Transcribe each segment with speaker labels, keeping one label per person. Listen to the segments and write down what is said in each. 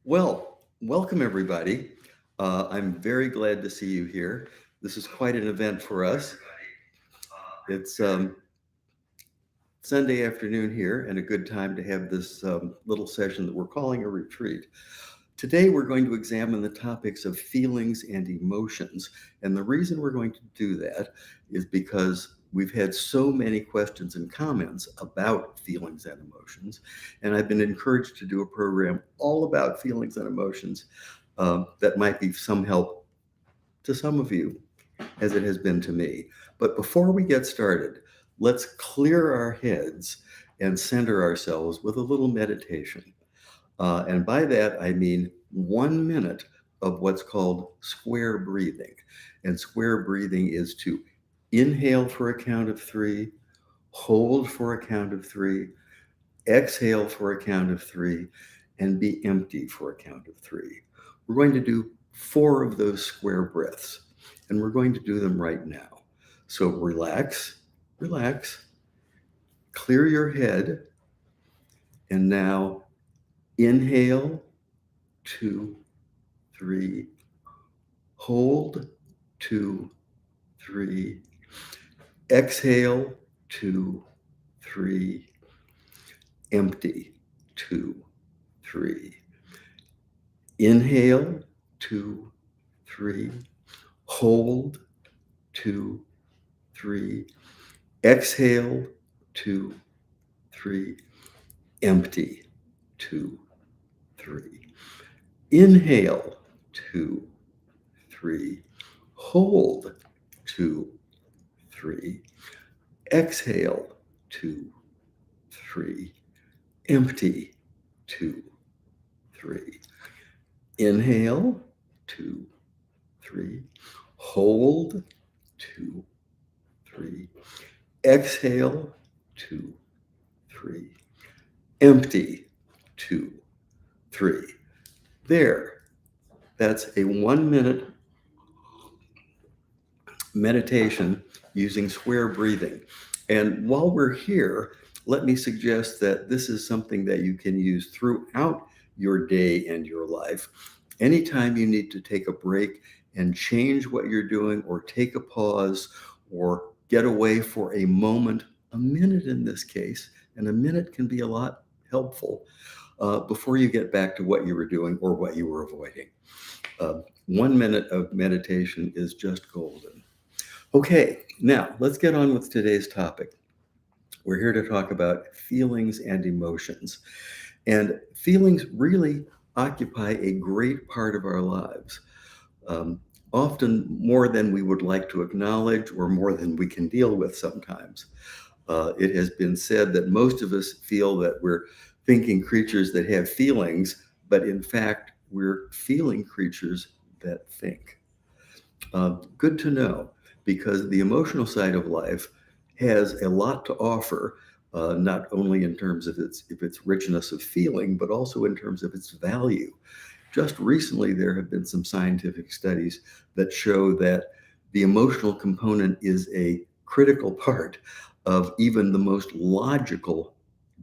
Speaker 1: Well, welcome everybody. I'm very glad to see you here. This is quite an event for us. It's Sunday afternoon here and a good time to have this little session that we're calling a retreat. Today, we're going to examine the topics of feelings and emotions. And the reason we're going to do that is because we've had so many questions and comments about feelings and emotions. And I've been encouraged to do a program all about feelings and emotions that might be some help to some of you, as it has been to me. But before we get started, let's clear our heads and center ourselves with a little meditation. And by that, I mean 1 minute of what's called square breathing. And square breathing is to inhale for a count of three, hold for a count of three, exhale for a count of three, and be empty for a count of three. We're going to do four of those square breaths, and we're going to do them right now. So relax, relax, clear your head, and now inhale, two, three, hold, two, three, exhale, two, three, empty, two, three, inhale, two, three, hold, two, three, exhale, two, three, empty, two, three. Inhale, two, three, hold, two, three, exhale, two, three, empty, two, three. Inhale, two, three, hold, two, three, exhale, two, three, empty, two, three. There. That's a 1 minute meditation using square breathing. And while we're here, let me suggest that this is something that you can use throughout your day and your life. Anytime you need to take a break and change what you're doing, or take a pause, or get away for a moment, a minute in this case, and a minute can be a lot helpful before you get back to what you were doing or what you were avoiding. 1 minute of meditation is just golden. Okay, now let's get on with today's topic. We're here to talk about feelings and emotions. And feelings really occupy a great part of our lives, often more than we would like to acknowledge or more than we can deal with sometimes. It has been said that most of us feel that we're thinking creatures that have feelings, but in fact, we're feeling creatures that think. Good to know, because the emotional side of life has a lot to offer, not only in terms of its richness of feeling, but also in terms of its value. Just recently, there have been some scientific studies that show that the emotional component is a critical part of even the most logical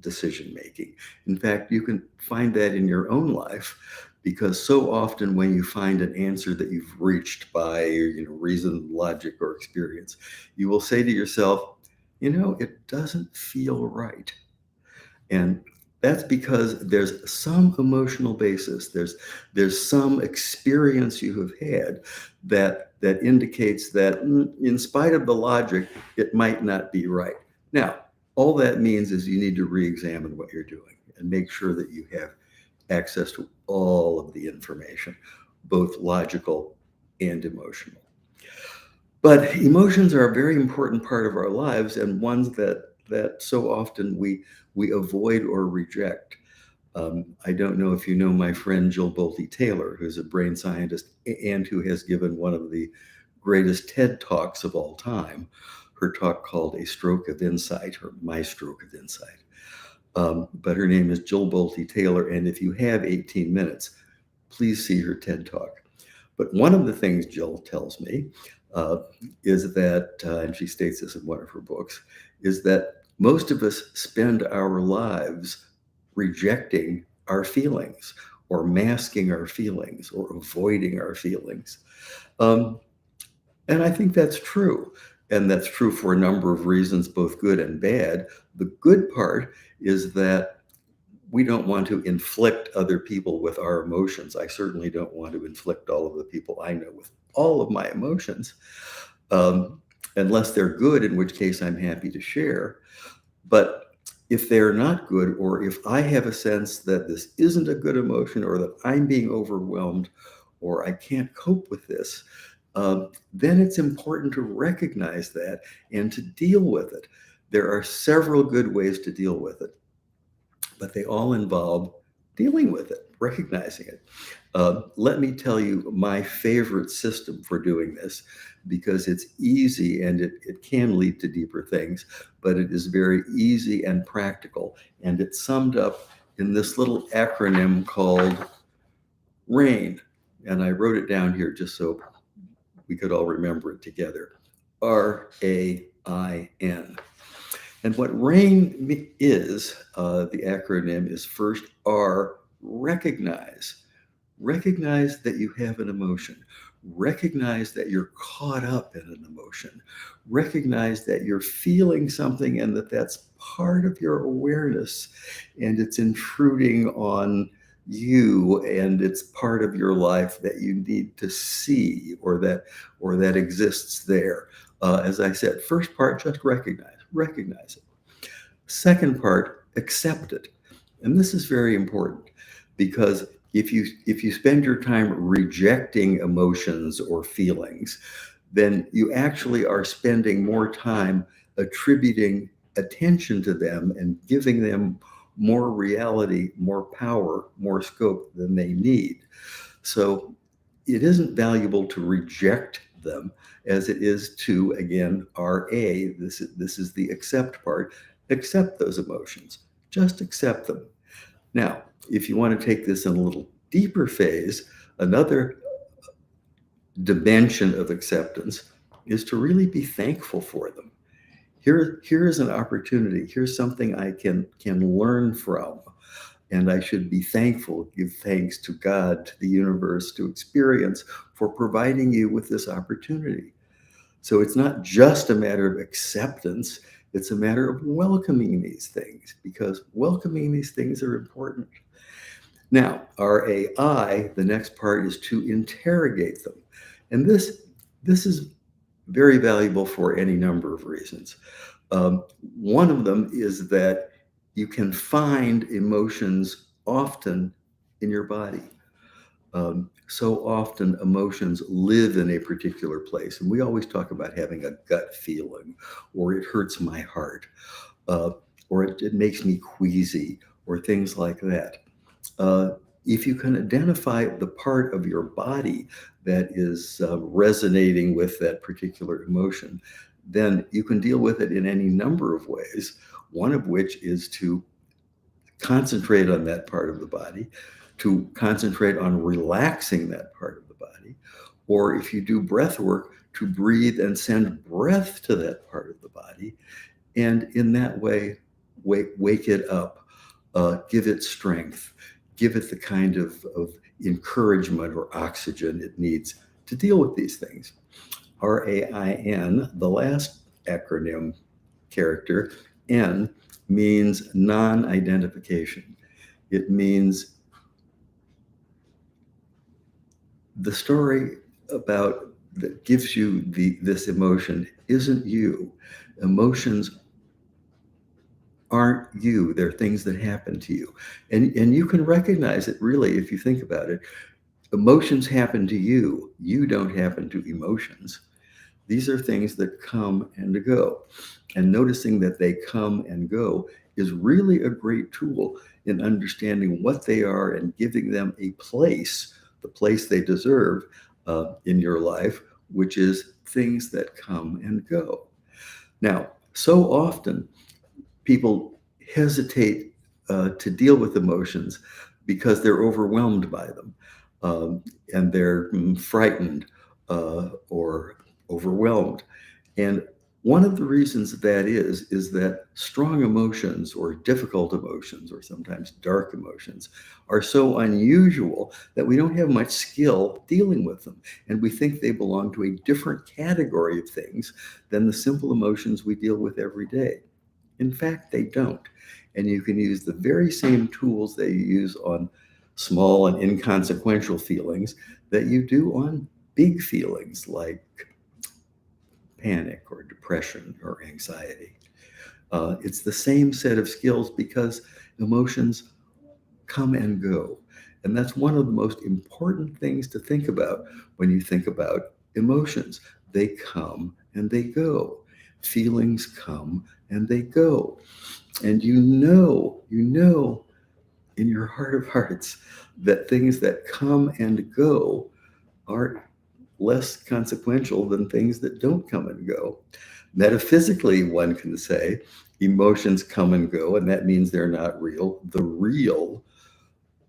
Speaker 1: decision making. In fact, you can find that in your own life, because so often when you find an answer that you've reached by reason, logic, or experience, you will say to yourself, it doesn't feel right. And that's because there's some emotional basis. There's some experience you have had that indicates that in spite of the logic, it might not be right. Now, all that means is you need to re-examine what you're doing and make sure that you have access to all of the information, both logical and emotional. But emotions are a very important part of our lives, and ones that so often we avoid or reject. I don't know if you know my friend Jill Bolte Taylor, who's a brain scientist and who has given one of the greatest TED Talks of all time. Her talk called A Stroke of Insight, or My Stroke of Insight. But her name is Jill Bolte Taylor, and if you have 18 minutes, please see her TED Talk. But one of the things Jill tells me uh, is that, and she states this in one of her books, is that most of us spend our lives rejecting our feelings, or masking our feelings or avoiding our feelings. Um, and I think that's true. And that's true for a number of reasons, both good and bad. The good part is that we don't want to inflict other people with our emotions. I certainly don't want to inflict all of the people I know with all of my emotions, um, unless they're good, in which case I'm happy to share. But if they're not good, or if I have a sense that this isn't a good emotion, or that I'm being overwhelmed, or I can't cope with this, then it's important to recognize that and to deal with it. There are several good ways to deal with it, but they all involve dealing with it, recognizing it. Let me tell you my favorite system for doing this, because it's easy and it can lead to deeper things, but it is very easy and practical. And it's summed up in this little acronym called RAIN. And I wrote it down here just so we could all remember it together. RAIN. And what RAIN is, the acronym is first R, recognize. Recognize that you have an emotion. Recognize that you're caught up in an emotion. Recognize that you're feeling something and that that's part of your awareness and it's intruding on you, and it's part of your life that you need to see, or that exists there. As I said, first part, just recognize it. Second part, accept it. And this is very important, because if you spend your time rejecting emotions or feelings, then you actually are spending more time attributing attention to them and giving them more reality, more power, more scope than they need. So it isn't valuable to reject them as it is to, again, RA, this is the accept part, accept those emotions, just accept them. Now, if you want to take this in a little deeper phase, another dimension of acceptance is to really be thankful for them. Here is an opportunity. Here's something I can learn from. And I should be thankful, give thanks to God, to the universe, to experience for providing you with this opportunity. So it's not just a matter of acceptance, it's a matter of welcoming these things, because welcoming these things are important. Now, RAI, the next part is to interrogate them. And this is very valuable for any number of reasons. One of them is that you can find emotions often in your body. So often emotions live in a particular place. And we always talk about having a gut feeling, or it hurts my heart, uh, or it makes me queasy, or things like that. Uh, if you can identify the part of your body that is resonating with that particular emotion, then you can deal with it in any number of ways, one of which is to concentrate on that part of the body, to concentrate on relaxing that part of the body, or if you do breath work, to breathe and send breath to that part of the body, and in that way, wake it up, give it strength, give it the kind of encouragement or oxygen it needs to deal with these things. RAIN, the last acronym character, N, means non-identification. It means the story about that gives you this emotion isn't you. Emotions aren't you. They're things that happen to you. And you can recognize it, really, if you think about it. Emotions happen to you. You don't happen to emotions. These are things that come and go. And noticing that they come and go is really a great tool in understanding what they are and giving them a place, the place they deserve in your life, which is things that come and go. Now, so often people hesitate to deal with emotions because they're overwhelmed by them, and they're frightened or overwhelmed. And One of the reasons that is that strong emotions or difficult emotions or sometimes dark emotions are so unusual that we don't have much skill dealing with them. And we think they belong to a different category of things than the simple emotions we deal with every day. In fact, they don't. And you can use the very same tools that you use on small and inconsequential feelings that you do on big feelings like panic or depression or anxiety. It's the same set of skills because emotions come and go. And that's one of the most important things to think about when you think about emotions. They come and they go. Feelings come and they go. And you know in your heart of hearts that things that come and go are less consequential than things that don't come and go. Metaphysically, one can say emotions come and go, and that means they're not real. The real,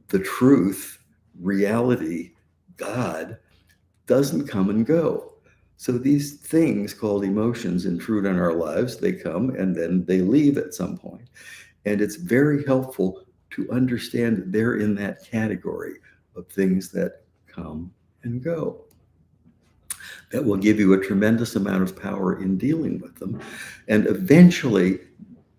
Speaker 1: the truth, reality, God doesn't come and go. So these things called emotions intrude on our lives. They come and then they leave at some point. And it's very helpful to understand that they're in that category of things that come and go. That will give you a tremendous amount of power in dealing with them. And eventually,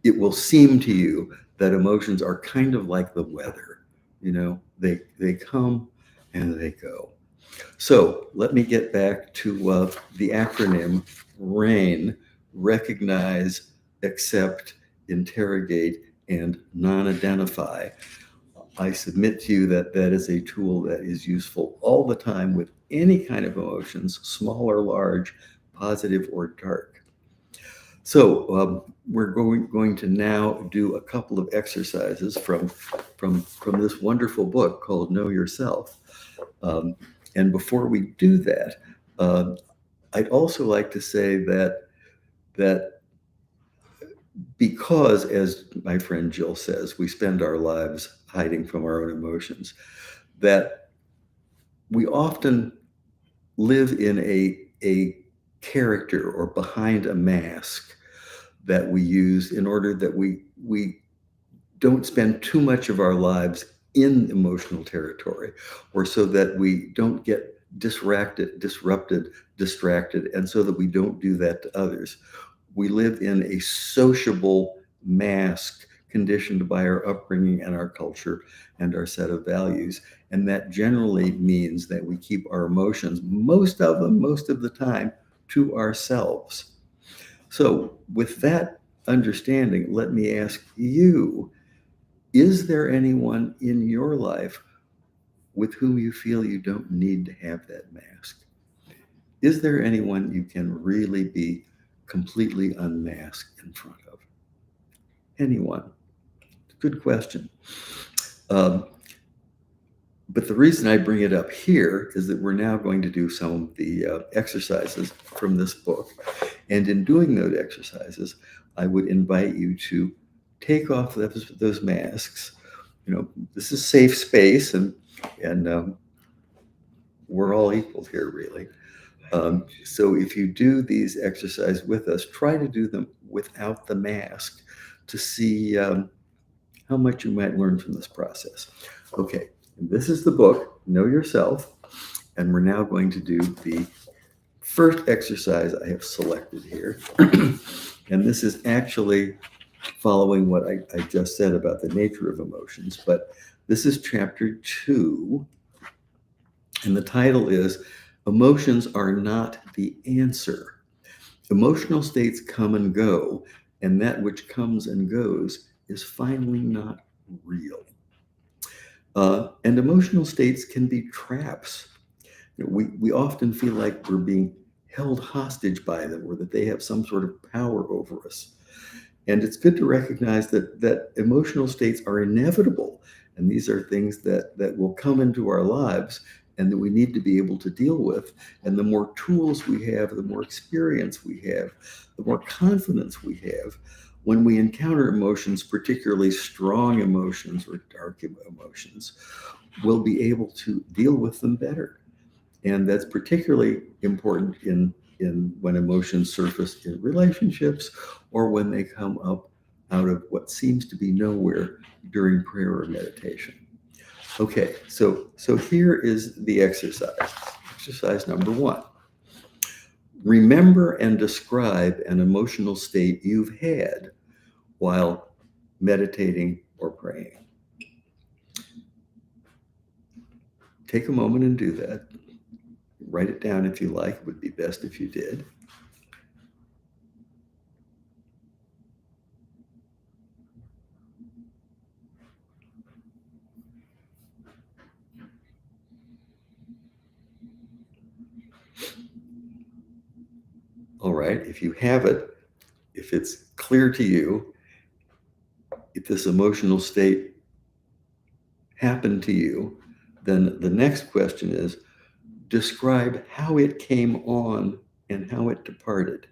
Speaker 1: it will seem to you that emotions are kind of like the weather. They come and they go. So let me get back to the acronym RAIN: recognize, accept, interrogate, and non-identify. I submit to you that that is a tool that is useful all the time with any kind of emotions, small or large, positive or dark. So we're going to now do a couple of exercises from this wonderful book called Know Yourself. And before we do that, I'd also like to say that because, as my friend Jill says, we spend our lives hiding from our own emotions, that we often live in a character or behind a mask that we use in order that we don't spend too much of our lives in emotional territory, or so that we don't get disrupted, distracted, and so that we don't do that to others. We live in a sociable mask conditioned by our upbringing and our culture and our set of values. And that generally means that we keep our emotions, most of them, most of the time, to ourselves. So, with that understanding, let me ask you, is there anyone in your life with whom you feel you don't need to have that mask? Is there anyone you can really be completely unmasked in front of? Anyone? Good question. But the reason I bring it up here is that we're now going to do some of the exercises from this book. And in doing those exercises, I would invite you to take off those masks. This is safe space, and we're all equal here, really. So if you do these exercises with us, try to do them without the mask to see how much you might learn from this process. Okay, and this is the book, Know Yourself, and we're now going to do the first exercise I have selected here. And this is actually following what I just said about the nature of emotions, but this is chapter 2, and the title is Emotions Are Not the Answer. Emotional states come and go, and that which comes and goes is finally not real. And emotional states can be traps. We often feel like we're being held hostage by them, or that they have some sort of power over us. And it's good to recognize that emotional states are inevitable, and these are things that will come into our lives and that we need to be able to deal with. And the more tools we have, the more experience we have, the more confidence we have when we encounter emotions, particularly strong emotions or dark emotions, we'll be able to deal with them better. And that's particularly important in when emotions surface in relationships, or when they come up out of what seems to be nowhere during prayer or meditation. Okay, so here is the exercise. Exercise number 1. Remember and describe an emotional state you've had while meditating or praying. Take a moment and do that. Write it down if you like. It would be best if you did. All right, if you have it, if it's clear to you, if this emotional state happened to you, then the next question is, describe how it came on and how it departed.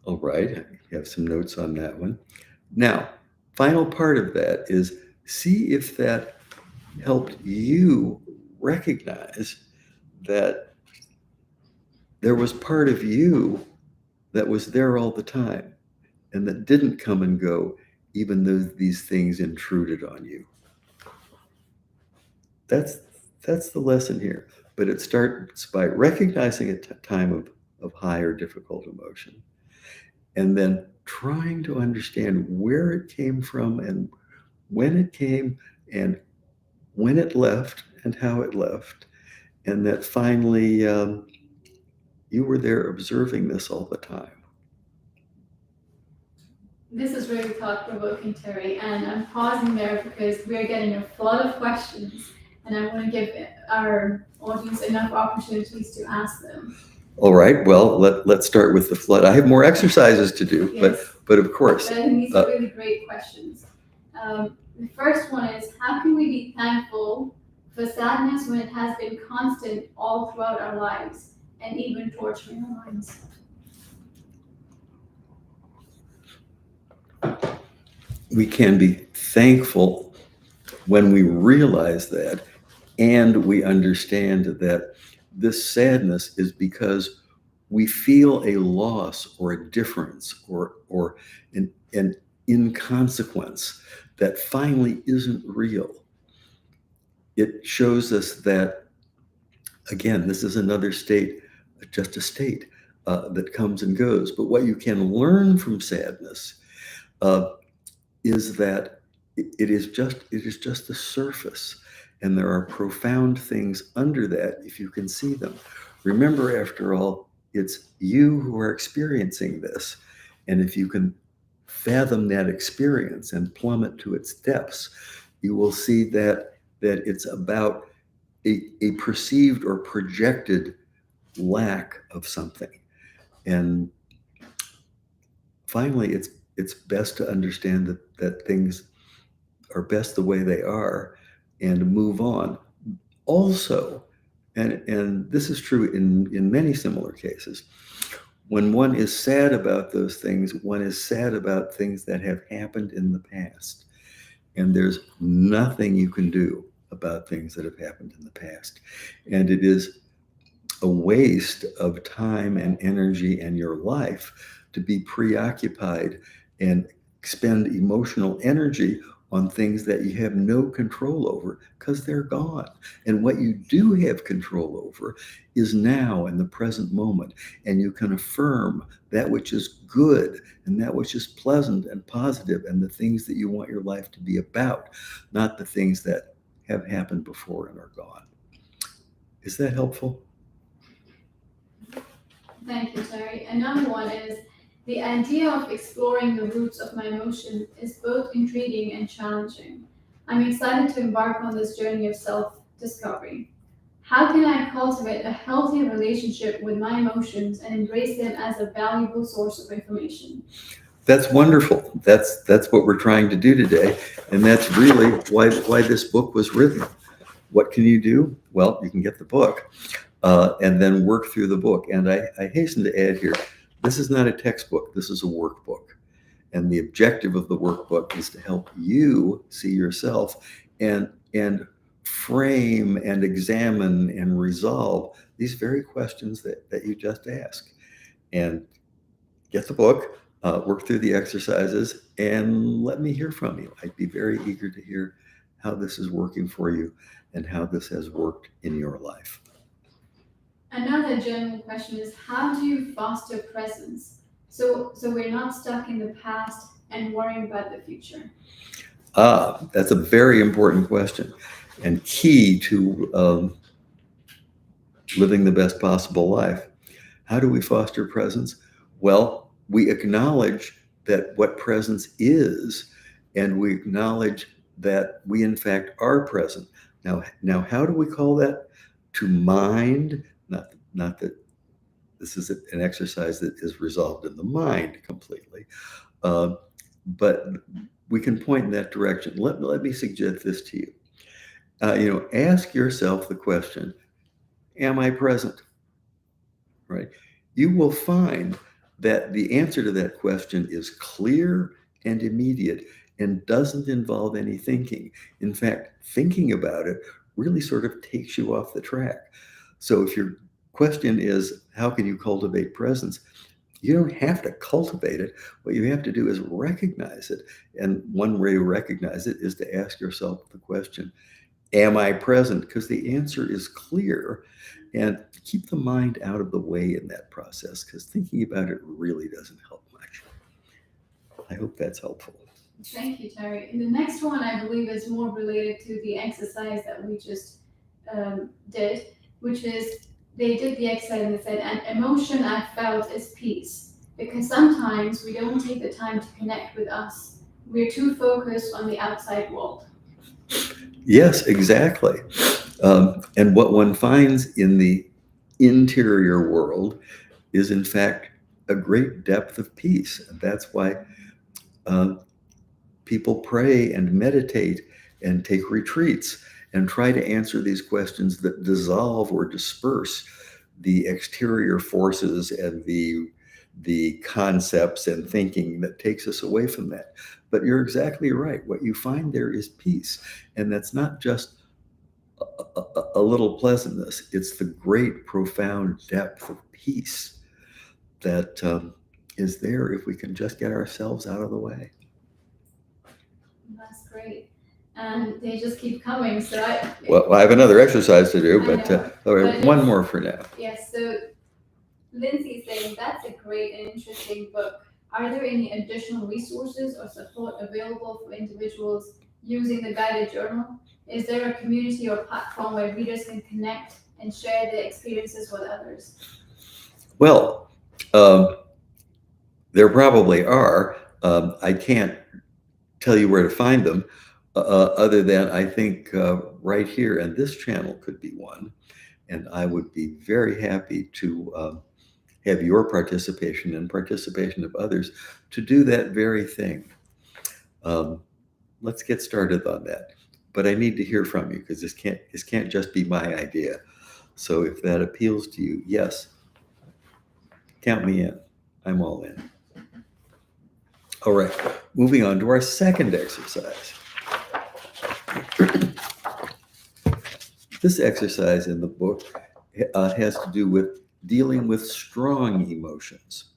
Speaker 1: All right, I have some notes on that one. Now, final part of that is see if that helped you recognize that there was part of you that was there all the time and that didn't come and go, even though these things intruded on you. That's the lesson here. But it starts by recognizing a time of high or difficult emotion, and then trying to understand where it came from and when it came and when it left and how it left. And that finally you were there observing this all the time.
Speaker 2: This is really thought-provoking, Terry, and I'm pausing there because we're getting a flood of questions, and I want to give our audience enough opportunities to ask them.
Speaker 1: All right, well, let's start with the flood. I have more exercises to do,
Speaker 2: Yes.
Speaker 1: but of course.
Speaker 2: But I think these are really great questions. The first one is, how can we be thankful for sadness when it has been constant all throughout our lives and even torturing our minds?
Speaker 1: We can be thankful when we realize that, and we understand that this sadness is because we feel a loss or a difference or an inconsequence that finally isn't real. It shows us that, again, this is another state, just a state that comes and goes. But what you can learn from sadness is that it is just the surface, and there are profound things under that if you can see them. Remember, after all, it's you who are experiencing this, and if you can fathom that experience and plumb it to its depths, you will see that it's about a perceived or projected lack of something. And finally, it's best to understand that things are best the way they are and move on. Also, and this is true in many similar cases, when one is sad about those things, one is sad about things that have happened in the past. And there's nothing you can do about things that have happened in the past. And it is a waste of time and energy and your life to be preoccupied and expend emotional energy on things that you have no control over because they're gone. And what you do have control over is now in the present moment. And you can affirm that which is good and that which is pleasant and positive and the things that you want your life to be about, not the things that have happened before and are gone. Is that helpful?
Speaker 2: Thank you, Terry. Another one is, the idea of exploring the roots of my emotion is both intriguing and challenging. I'm excited to embark on this journey of self-discovery. How can I cultivate a healthy relationship with my emotions and embrace them as a valuable source of information?
Speaker 1: That's wonderful. That's what we're trying to do today, and that's really why this book was written. What can you do? Well, you can get the book and then work through the book. And I hasten to add here, this is not a textbook, this is a workbook. And the objective of the workbook is to help you see yourself and frame and examine and resolve these very questions that you just asked. And get the book, work through the exercises, and let me hear from you. I'd be very eager to hear how this is working for you and how this has worked in your life.
Speaker 2: Another general question is, how do you foster presence? So we're not stuck in the past and worrying about the future.
Speaker 1: That's a very important question and key to living the best possible life. How do we foster presence? Well, we acknowledge that what presence is, and we acknowledge that we in fact are present. Now, how do we call that? To mind, not that this is an exercise that is resolved in the mind completely, but we can point in that direction. Let me suggest this to you. Ask yourself the question, am I present? Right? You will find that the answer to that question is clear and immediate and doesn't involve any thinking. In fact, thinking about it really sort of takes you off the track. So if your question is, how can you cultivate presence? You don't have to cultivate it. What you have to do is recognize it. And one way to recognize it is to ask yourself the question, am I present? Because the answer is clear. And keep the mind out of the way in that process, because thinking about it really doesn't help much. I hope that's helpful.
Speaker 2: Thank you, Terry. And the next one, I believe, is more related to the exercise that we just did, which is they did the exercise and they said, an emotion I felt is peace. Because sometimes we don't take the time to connect with us. We're too focused on the outside world.
Speaker 1: Yes, exactly. And what one finds in the interior world is, in fact, a great depth of peace. And that's why people pray and meditate and take retreats and try to answer these questions that dissolve or disperse the exterior forces and the concepts and thinking that takes us away from that. But you're exactly right. What you find there is peace. And that's not just a little pleasantness. It's the great, profound depth of peace that is there if we can just get ourselves out of the way.
Speaker 2: That's great. And they just keep coming. So
Speaker 1: I have another exercise to do, but all right,
Speaker 2: But
Speaker 1: one more for now.
Speaker 2: Yes. So Lindsay's saying that's a great and interesting book. Are there any additional resources or support available for individuals using the guided journal? Is there a community or platform where readers can connect and share their experiences with others?
Speaker 1: Well, there probably are. I can't tell you where to find them, other than I think right here, and this channel could be one. And I would be very happy to have your participation and participation of others to do that very thing. Let's get started on that. But I need to hear from you, because this can't just be my idea. So if that appeals to you, yes, count me in. I'm all in. All right, moving on to our second exercise. This exercise in the book has to do with dealing with strong emotions.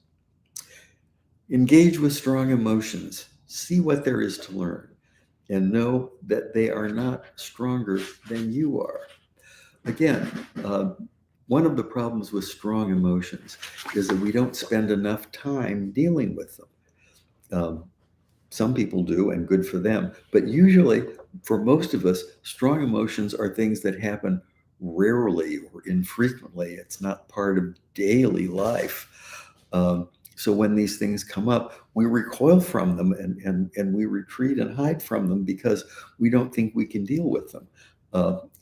Speaker 1: Engage with strong emotions. See what there is to learn, and know that they are not stronger than you are. Again, one of the problems with strong emotions is that we don't spend enough time dealing with them. Some people do, and good for them. But usually, for most of us, strong emotions are things that happen rarely or infrequently. It's not part of daily life. So when these things come up, we recoil from them and we retreat and hide from them because we don't think we can deal with them.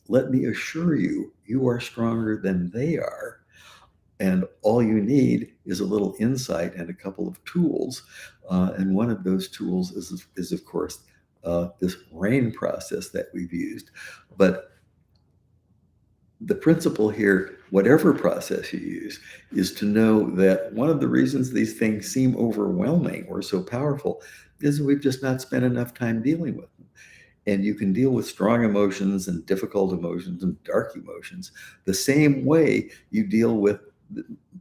Speaker 1: Let me assure you, you are stronger than they are. And all you need is a little insight and a couple of tools. And one of those tools is of course, this RAIN process that we've used. But the principle here, whatever process you use, is to know that one of the reasons these things seem overwhelming or so powerful is we've just not spent enough time dealing with them. And you can deal with strong emotions and difficult emotions and dark emotions the same way you deal with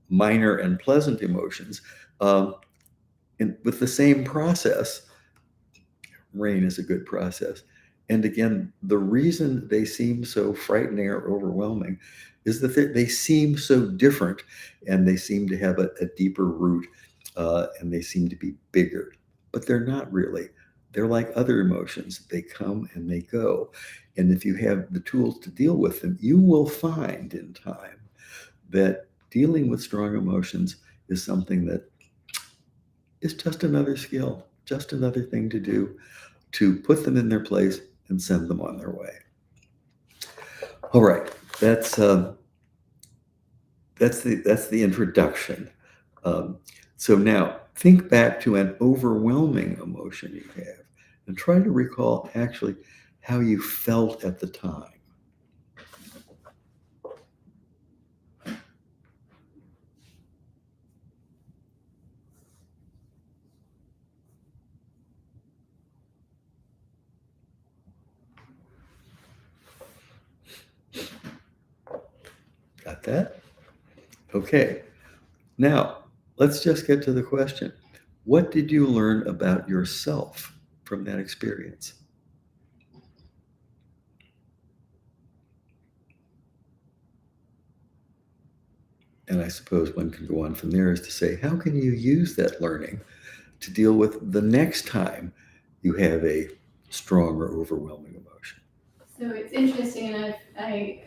Speaker 1: minor and pleasant emotions, with the same process. Rain is a good process. And again, the reason they seem so frightening or overwhelming is that they seem so different, and they seem to have a deeper root, and they seem to be bigger. But they're not really. They're like other emotions. They come and they go. And if you have the tools to deal with them, you will find in time that dealing with strong emotions is something that is just another skill, just another thing to do, to put them in their place and send them on their way. All right, that's the introduction. So now think back to an overwhelming emotion you have, and try to recall actually how you felt at the time. Got that? Okay. Now, let's just get to the question. What did you learn about yourself from that experience? And I suppose one can go on from there is to say, how can you use that learning to deal with the next time you have a strong or overwhelming emotion?
Speaker 2: So it's interesting, and I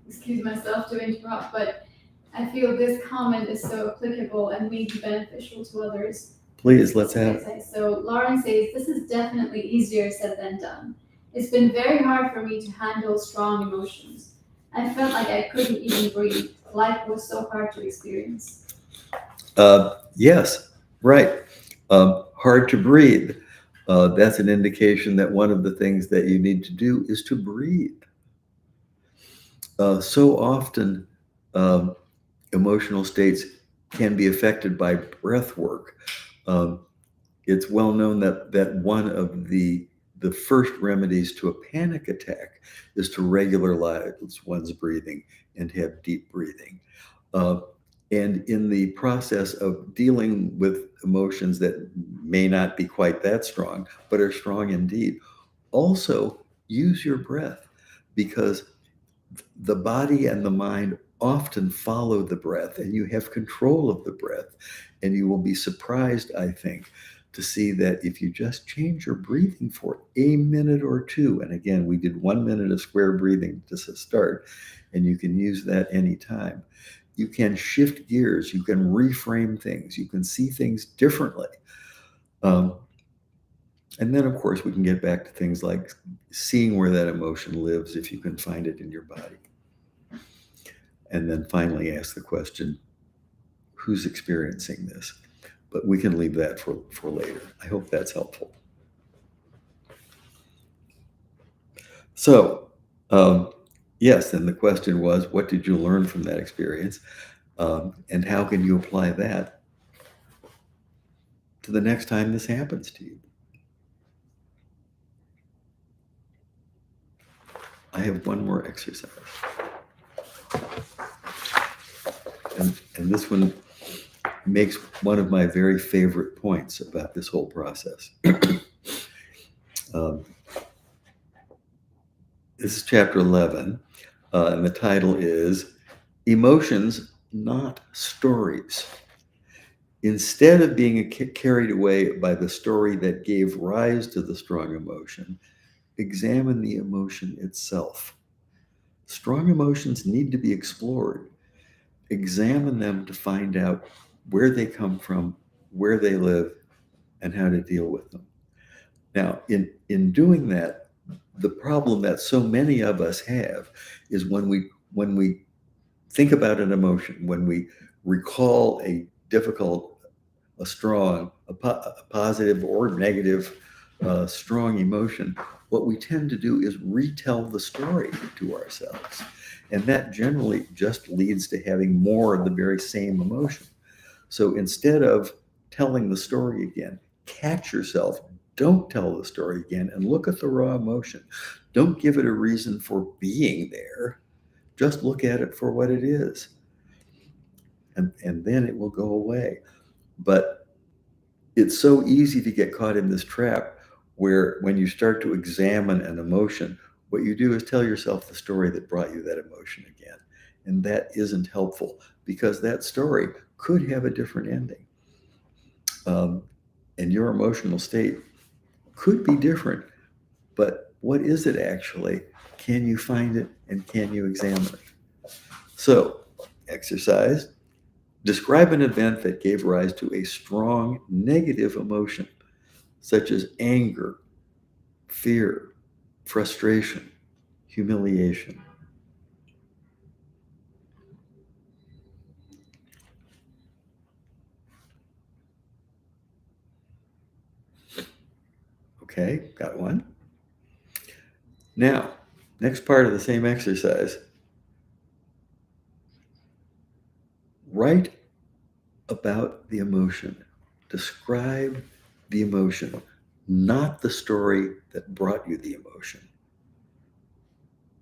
Speaker 2: excuse myself to interrupt, but I feel this comment is so applicable and may be beneficial to others.
Speaker 1: Please, let's have it.
Speaker 2: So Lauren says, this is definitely easier said than done. It's been very hard for me to handle strong emotions. I felt like I couldn't even breathe. Life was so hard to experience.
Speaker 1: Yes, right. Hard to breathe. That's an indication that one of the things that you need to do is to breathe. So often, emotional states can be affected by breath work. It's well known that one of the first remedies to a panic attack is to regularize one's breathing and have deep breathing. And in the process of dealing with emotions that may not be quite that strong, but are strong indeed, also use your breath, because the body and the mind often follow the breath, and you have control of the breath. And you will be surprised, I think, to see that if you just change your breathing for a minute or two, and again, we did 1 minute of square breathing just to start, and you can use that anytime. You can shift gears, you can reframe things, you can see things differently. And then, of course, we can get back to things like seeing where that emotion lives, if you can find it in your body. And then finally ask the question, who's experiencing this? But we can leave that for later. I hope that's helpful. So, yes, and the question was, what did you learn from that experience? And how can you apply that to the next time this happens to you? I have one more exercise. And this one makes one of my very favorite points about this whole process. This is chapter 11, and the title is Emotions, Not Stories. Instead of being carried away by the story that gave rise to the strong emotion, examine the emotion itself. Strong emotions need to be explored. Examine them to find out where they come from, where they live, and how to deal with them. Now, in doing that, the problem that so many of us have is when we think about an emotion, when we recall a difficult, a strong, a positive or negative strong emotion, what we tend to do is retell the story to ourselves. And that generally just leads to having more of the very same emotion. So instead of telling the story again, catch yourself, don't tell the story again, and look at the raw emotion. Don't give it a reason for being there. Just look at it for what it is. And then it will go away. But it's so easy to get caught in this trap where when you start to examine an emotion, what you do is tell yourself the story that brought you that emotion again. And that isn't helpful because that story could have a different ending. And your emotional state could be different, but what is it actually? Can you find it and can you examine it? So, exercise. Describe an event that gave rise to a strong negative emotion, such as anger, fear, frustration, humiliation. Okay, got one. Now, next part of the same exercise. Write about the emotion. Describe the emotion, not the story that brought you the emotion.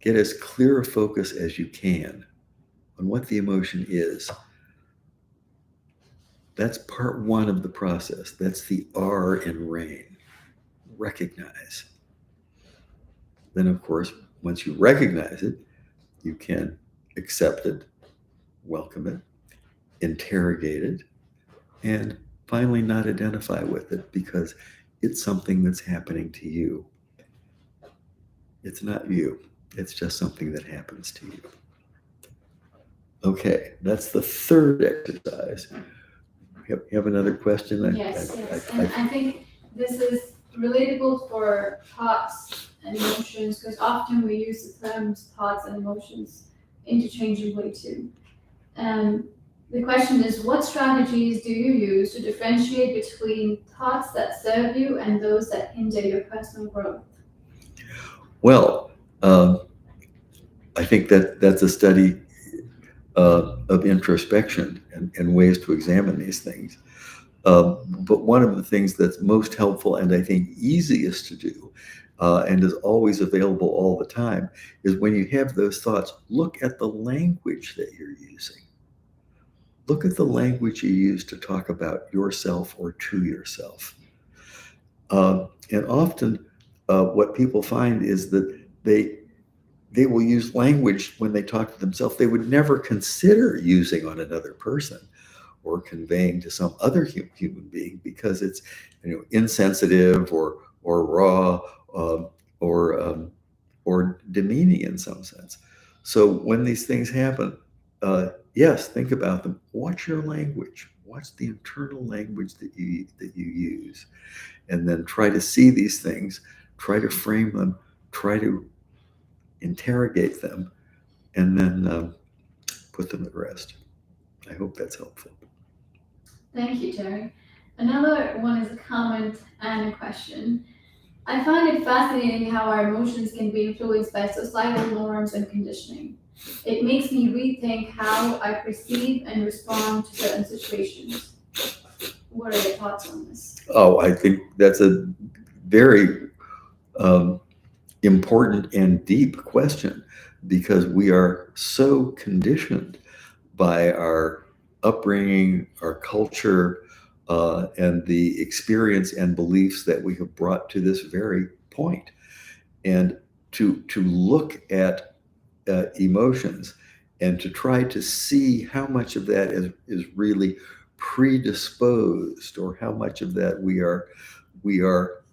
Speaker 1: Get as clear a focus as you can on what the emotion is. That's part one of the process. That's the R in RAIN. Recognize. Then, of course, once you recognize it, you can accept it, welcome it, interrogate it, and finally not identify with it because it's something that's happening to you. It's not you. It's just something that happens to you. Okay, that's the third exercise. You have another question?
Speaker 2: Yes. And I think this is relatable for thoughts and emotions because often we use the terms thoughts and emotions interchangeably too. And the question is, what strategies do you use to differentiate between thoughts that serve you and those that hinder your personal growth?
Speaker 1: Well, I think that's a study of introspection and ways to examine these things. But one of the things that's most helpful and I think easiest to do and is always available all the time is when you have those thoughts, look at the language that you're using. Look at the language you use to talk about yourself or to yourself. And often what people find is that they will use language when they talk to themselves they would never consider using on another person or conveying to some other human being because it's insensitive or raw or demeaning in some sense. So when these things happen, yes, think about them. Watch your language. Watch the internal language that you use, and then try to see these things. Try to frame them. Try to interrogate them, and then put them at rest. I hope that's helpful.
Speaker 2: Thank you, Terry. Another one is a comment and a question. I find it fascinating how our emotions can be influenced by societal norms and conditioning. It makes me rethink how I perceive and respond to certain situations. What are your thoughts on this?
Speaker 1: Oh, I think that's a very important and deep question because we are so conditioned by our upbringing, our culture, and the experience and beliefs that we have brought to this very point. And to look at emotions and to try to see how much of that is really predisposed or how much of that we are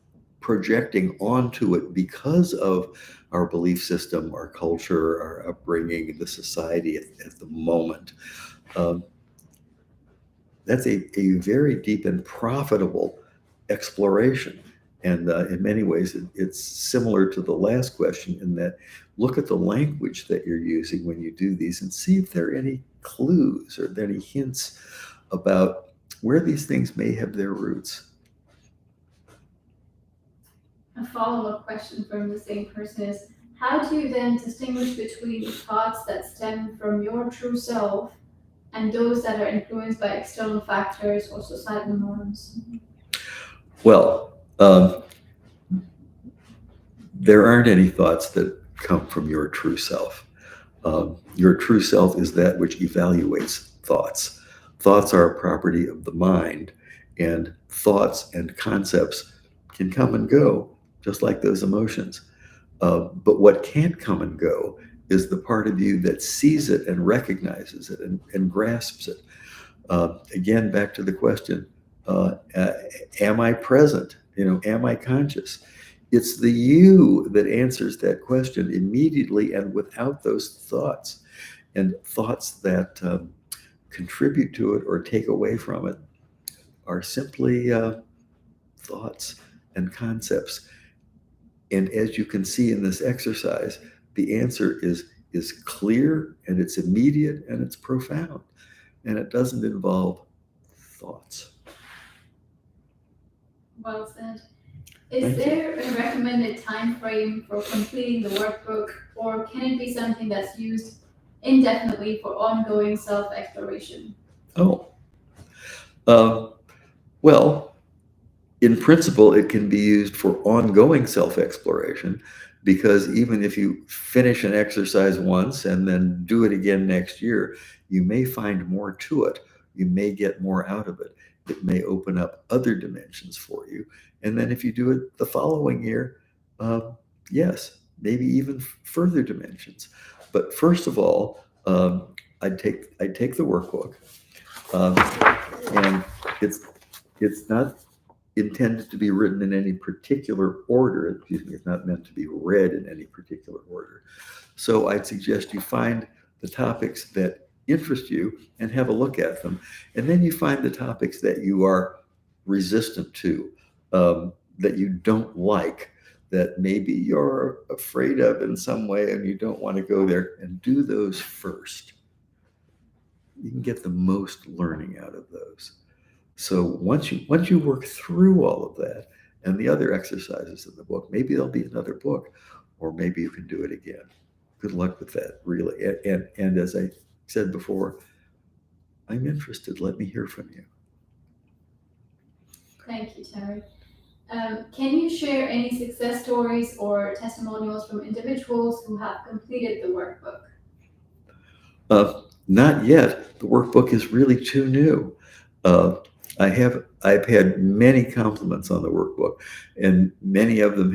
Speaker 1: projecting onto it because of our belief system, our culture, our upbringing, the society at the moment. Um, that's a very deep and profitable exploration. And in many ways, it's similar to the last question in that look at the language that you're using when you do these and see if there are any clues or any hints about where these things may have their roots.
Speaker 2: A follow-up question from the same person is, how do you then distinguish between thoughts that stem from your true self and those that are influenced by external factors or societal norms?
Speaker 1: Well, there aren't any thoughts that come from your true self. Your true self is that which evaluates thoughts. Thoughts are a property of the mind, and thoughts and concepts can come and go, just like those emotions. But what can't come and go is the part of you that sees it and recognizes it and grasps it. Again, back to the question, am I present? Am I conscious? It's the you that answers that question immediately and without those thoughts. And thoughts that contribute to it or take away from it are simply thoughts and concepts. And as you can see in this exercise, the answer is clear, and it's immediate, and it's profound, and it doesn't involve thoughts.
Speaker 2: Well said. Is
Speaker 1: Thank you.
Speaker 2: there a recommended time frame for completing the workbook, or can it be something that's used indefinitely for ongoing self-exploration?
Speaker 1: Well, in principle, it can be used for ongoing self-exploration, because even if you finish an exercise once and then do it again next year, you may find more to it. You may get more out of it. It may open up other dimensions for you. And then if you do it the following year, yes, maybe even further dimensions. But first of all, I'd take the workbook, and it's not intended to be written in any particular order. Excuse me, it's not meant to be read in any particular order. So I'd suggest you find the topics that interest you and have a look at them. And then you find the topics that you are resistant to, that you don't like, that maybe you're afraid of in some way and you don't want to go there, and do those first. You can get the most learning out of those. So once you work through all of that and the other exercises in the book, maybe there'll be another book, or maybe you can do it again. Good luck with that, really. And as I said before, I'm interested. Let me hear from you.
Speaker 2: Thank you, Terry. Can you share any success stories or testimonials from individuals who have completed the workbook?
Speaker 1: Not yet. The workbook is really too new. I've had many compliments on the workbook, and many of them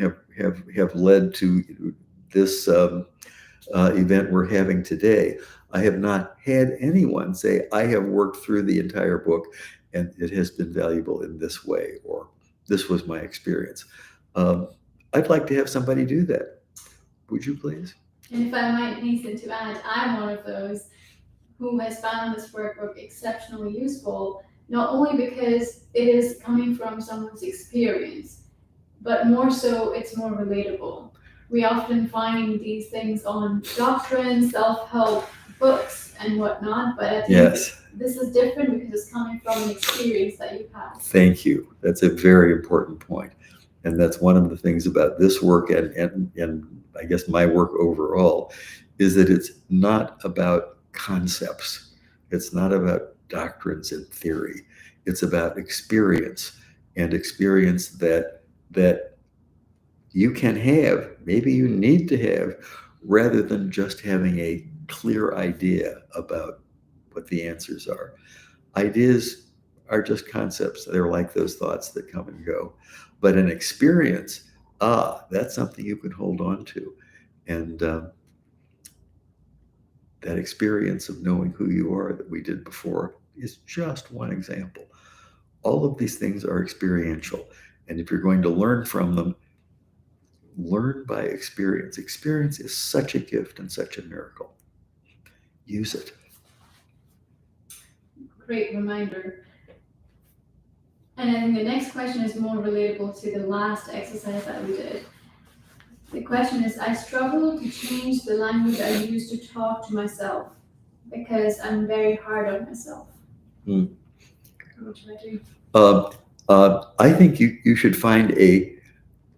Speaker 1: have led to this event we're having today. I have not had anyone say, I have worked through the entire book and it has been valuable in this way, or this was my experience. I'd like to have somebody do that. Would you please?
Speaker 2: And if I might hasten to add, I'm one of those who has found this workbook exceptionally useful, not only because it is coming from someone's experience, but more so it's more relatable. We often find these things on doctrine, self-help books, and whatnot, but I think
Speaker 1: Yes.
Speaker 2: this is different because it's coming from an experience that you've had.
Speaker 1: Thank you. That's a very important point. And that's one of the things about this work and I guess my work overall, is that it's not about concepts. It's not about doctrines and theory. It's about experience, and experience that you can have, maybe you need to have, rather than just having a clear idea about what the answers are. Ideas are just concepts. They're like those thoughts that come and go. But an experience, that's something you can hold on to. And that experience of knowing who you are that we did before is just one example. All of these things are experiential. And if you're going to learn from them, learn by experience. Experience is such a gift and such a miracle. Use it.
Speaker 2: Great reminder. And I think the next question is more relatable to the last exercise that we did. The question is, I struggle to change the language I use to talk to myself because I'm very hard on myself. What should I do?
Speaker 1: I think you should find a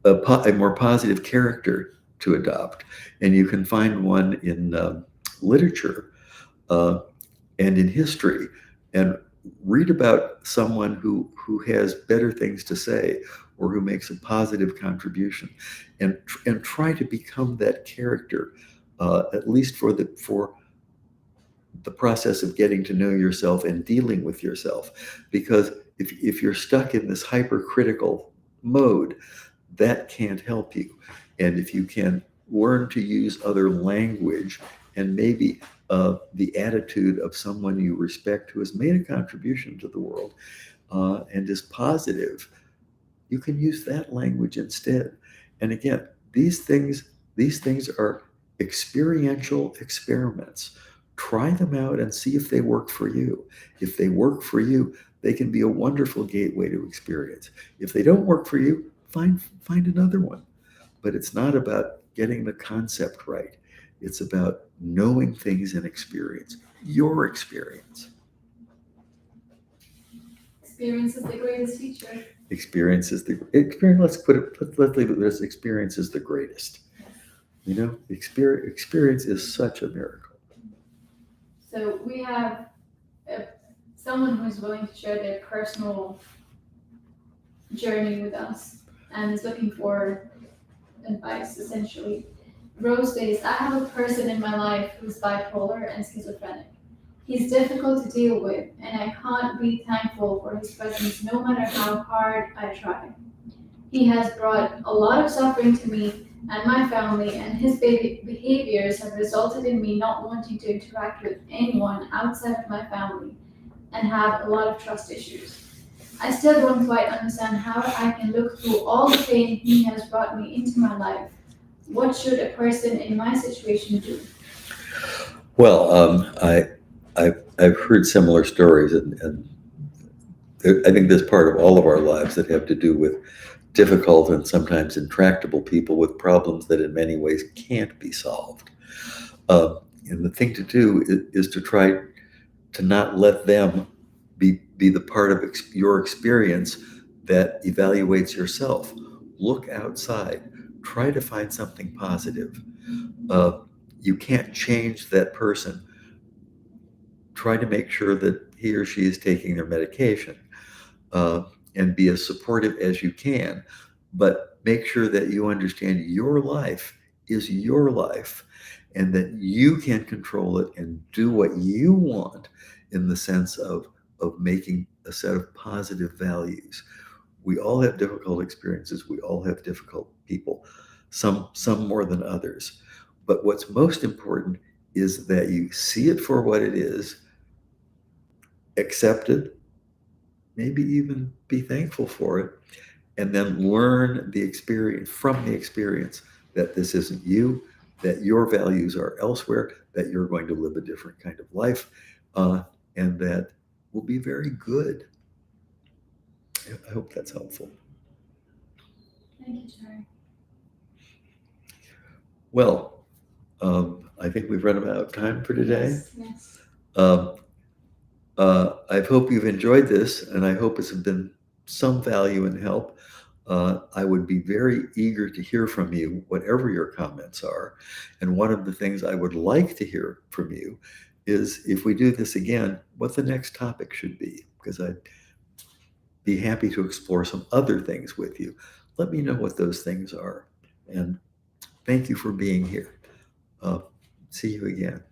Speaker 1: a more positive character to adopt. And you can find one in literature uh, and in history, and read about someone who has better things to say or who makes a positive contribution, and try to become that character, at least for the process of getting to know yourself and dealing with yourself. Because if you're stuck in this hypercritical mode, that can't help you. And if you can learn to use other language and maybe the attitude of someone you respect who has made a contribution to the world and is positive, you can use that language instead. And again, these things are experiential experiments. Try them out and see if they work for you. If they work for you, they can be a wonderful gateway to experience. If they don't work for you, find another one. But it's not about getting the concept right. It's about knowing things in experience, your experience.
Speaker 2: Experience is the greatest teacher.
Speaker 1: Experience is the experience. Let's leave it as experience is the greatest. You know, experience is such a miracle.
Speaker 2: So we have someone who's willing to share their personal journey with us and is looking for advice, essentially. Rose says, I have a person in my life who's bipolar and schizophrenic. He's difficult to deal with, and I can't be thankful for his presence no matter how hard I try. He has brought a lot of suffering to me and my family, and his behaviors have resulted in me not wanting to interact with anyone outside of my family and have a lot of trust issues. I still don't quite understand how I can look through all the pain he has brought me into my life. What should a person in my situation do?
Speaker 1: Well, I've heard similar stories, and I think there's part of all of our lives that have to do with difficult and sometimes intractable people with problems that in many ways can't be solved. And the thing to do is to try to not let them be the part of your experience that evaluates yourself. Look outside. Try to find something positive. You can't change that person. Try to make sure that he or she is taking their medication, and be as supportive as you can. But make sure that you understand your life is your life and that you can control it and do what you want in the sense of making a set of positive values. We all have difficult experiences. We all have difficult people, some more than others. But what's most important is that you see it for what it is, accept it, maybe even be thankful for it, and then learn the experience from the experience that this isn't you, that your values are elsewhere, that you're going to live a different kind of life, and that will be very good. I hope that's helpful.
Speaker 2: Thank you, Terry.
Speaker 1: Well, I think we've run out of time for today.
Speaker 2: Yes.
Speaker 1: I hope you've enjoyed this, and I hope it's been some value and help. I would be very eager to hear from you, whatever your comments are. And one of the things I would like to hear from you is, if we do this again, what the next topic should be, because I'd be happy to explore some other things with you. Let me know what those things are. And thank you for being here. See you again.